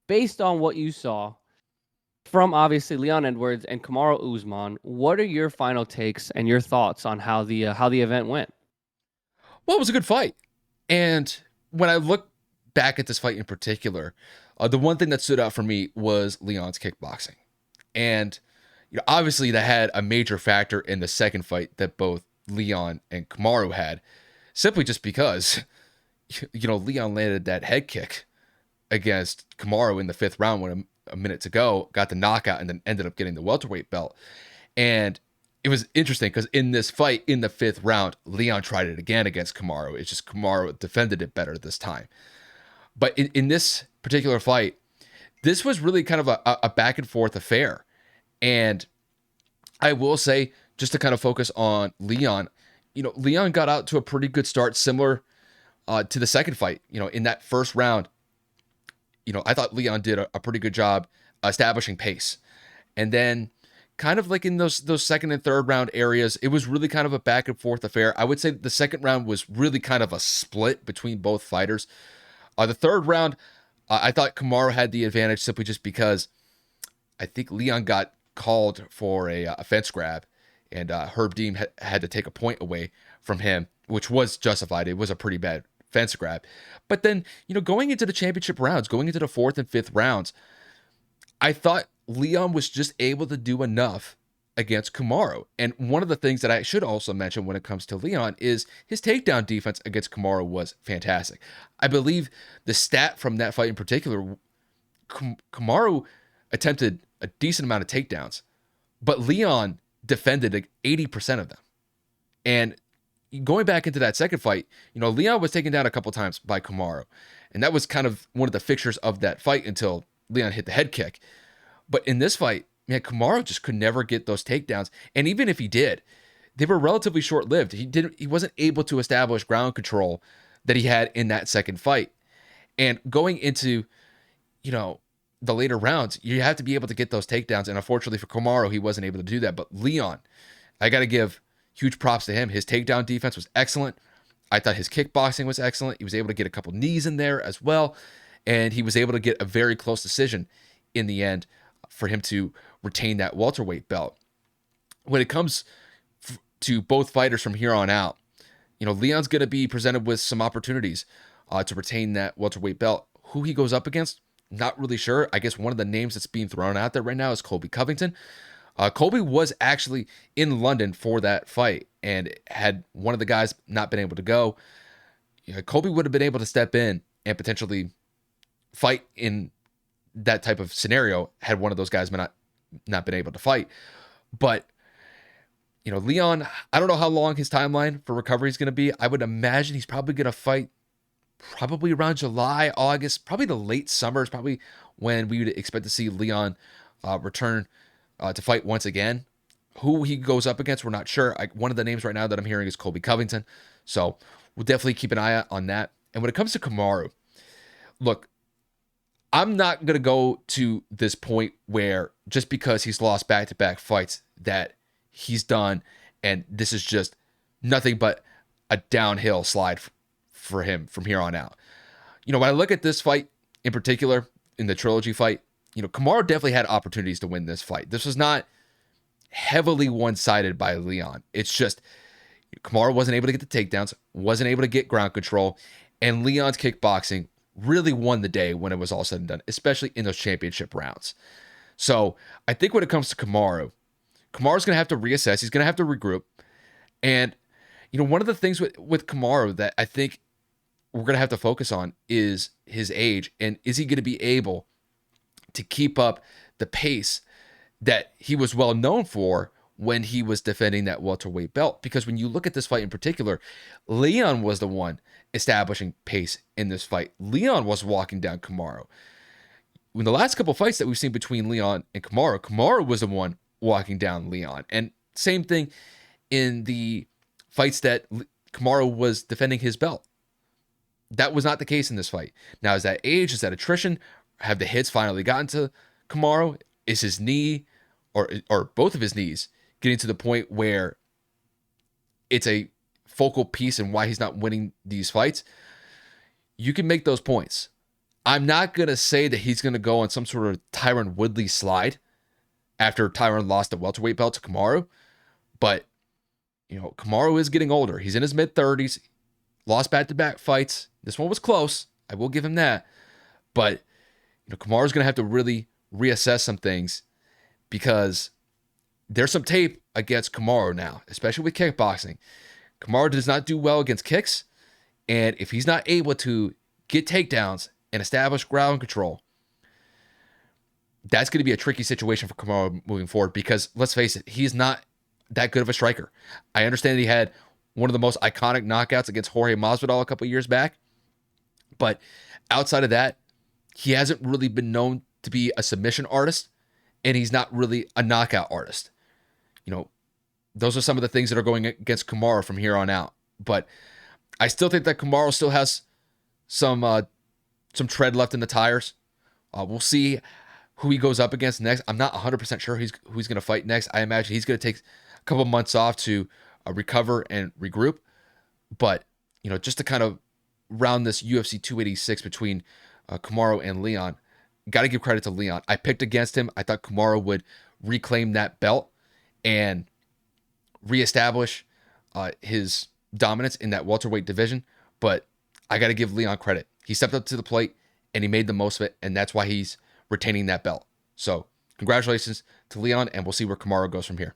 based on what you saw from obviously Leon Edwards and Kamaru Usman, what are your final takes and your thoughts on how the event went? Well, it was a good fight. And when I look back at this fight in particular, the one thing that stood out for me was Leon's kickboxing. And obviously that had a major factor in the second fight that both Leon and Kamaru had, simply just because Leon landed that head kick against Kamaru in the fifth round when a minute to go, got the knockout, and then ended up getting the welterweight belt. And it was interesting because in this fight, in the fifth round, Leon tried it again against Kamaru. It's just Kamaru defended it better this time. But in this particular fight, this was really kind of a back and forth affair. And I will say, just to kind of focus on Leon, Leon got out to a pretty good start, similar to the second fight. In that first round, I thought Leon did a pretty good job establishing pace. And then kind of like in those second and third round areas, it was really kind of a back and forth affair. I would say the second round was really kind of a split between both fighters. The third round, I thought Kamaru had the advantage simply just because I think Leon got called for a fence grab, and Herb Dean had to take a point away from him, which was justified. It was a pretty bad fence grab. But then, going into the championship rounds, going into the fourth and fifth rounds, I thought Leon was just able to do enough against Kamaru. And one of the things that I should also mention when it comes to Leon is his takedown defense against Kamaru was fantastic. I believe the stat from that fight in particular, Kamaru attempted a decent amount of takedowns, but Leon defended like 80% of them. And going back into that second fight, Leon was taken down a couple times by Kamaru. And that was kind of one of the fixtures of that fight until Leon hit the head kick. But in this fight, man, Kamaru just could never get those takedowns. And even if he did, they were relatively short-lived. He wasn't able to establish ground control that he had in that second fight. And going into, the later rounds, you have to be able to get those takedowns. And unfortunately for Kamaru, he wasn't able to do that. But Leon, I got to give huge props to him. His takedown defense was excellent. I thought his kickboxing was excellent. He was able to get a couple knees in there as well. And he was able to get a very close decision in the end for him to retain that welterweight belt. When it comes to both fighters from here on out, Leon's going to be presented with some opportunities to retain that welterweight belt. Who he goes up against, not really sure. I guess one of the names that's being thrown out there right now is Colby Covington. Colby was actually in London for that fight, and had one of the guys not been able to go, Colby would have been able to step in and fight in that type of scenario had one of those guys not been able to fight. But Leon, I don't know how long his timeline for recovery is going to be. I would imagine he's probably going to fight probably around July, August, probably the late summer is probably when we would expect to see Leon return to fight once again. Who he goes up against, we're not sure. One of the names right now that I'm hearing is Colby Covington. So we'll definitely keep an eye out on that. And when it comes to Kamaru, look, I'm not going to go to this point where just because he's lost back-to-back fights that he's done and this is just nothing but a downhill slide for him from here on out. When I look at this fight in particular, in the trilogy fight, Kamaru definitely had opportunities to win this fight. This was not heavily one-sided by Leon. It's just Kamaru wasn't able to get the takedowns, wasn't able to get ground control, and Leon's kickboxing really won the day when it was all said and done, especially in those championship rounds. So I think when it comes to Kamaru's going to have to reassess. He's going to have to regroup. And, one of the things with Kamaru that I think we're going to have to focus on is his age. And is he going to be able to keep up the pace that he was well known for when he was defending that welterweight belt? Because when you look at this fight in particular, Leon was the one establishing pace in this fight. Leon was walking down Kamaru. In the last couple fights that we've seen between Leon and Kamaru was the one walking down Leon. And same thing in the fights that Kamaru was defending his belt. That was not the case in this fight. Now, is that age? Is that attrition? Have the hits finally gotten to Kamaru? Is his knee or both of his knees getting to the point where it's a focal piece and why he's not winning these fights? You can make those points. I'm not going to say that he's going to go on some sort of Tyron Woodley slide after Tyron lost the welterweight belt to Kamaru. But, Kamaru is getting older. He's in his mid-30s, lost back-to-back fights. This one was close. I will give him that. But, Kamaru's going to have to really reassess some things because there's some tape against Kamaru now, especially with kickboxing. Kamaru does not do well against kicks. And if he's not able to get takedowns and establish ground control, that's going to be a tricky situation for Kamaru moving forward because, let's face it, he's not that good of a striker. I understand he had one of the most iconic knockouts against Jorge Masvidal a couple years back, but outside of that, he hasn't really been known to be a submission artist, and he's not really a knockout artist. Those are some of the things that are going against Kamaru from here on out. But I still think that Kamaru still has some tread left in the tires. We'll see who he goes up against next. I'm not 100% sure who he's going to fight next. I imagine he's going to take a couple months off to recover and regroup. But, just to kind of round this UFC 286 between Kamaru and Leon, got to give credit to Leon. I picked against him. I thought Kamaru would reclaim that belt and reestablish his dominance in that welterweight division. But I got to give Leon credit. He stepped up to the plate and he made the most of it, and that's why he's retaining that belt. So congratulations to Leon, and we'll see where Kamaru goes from here.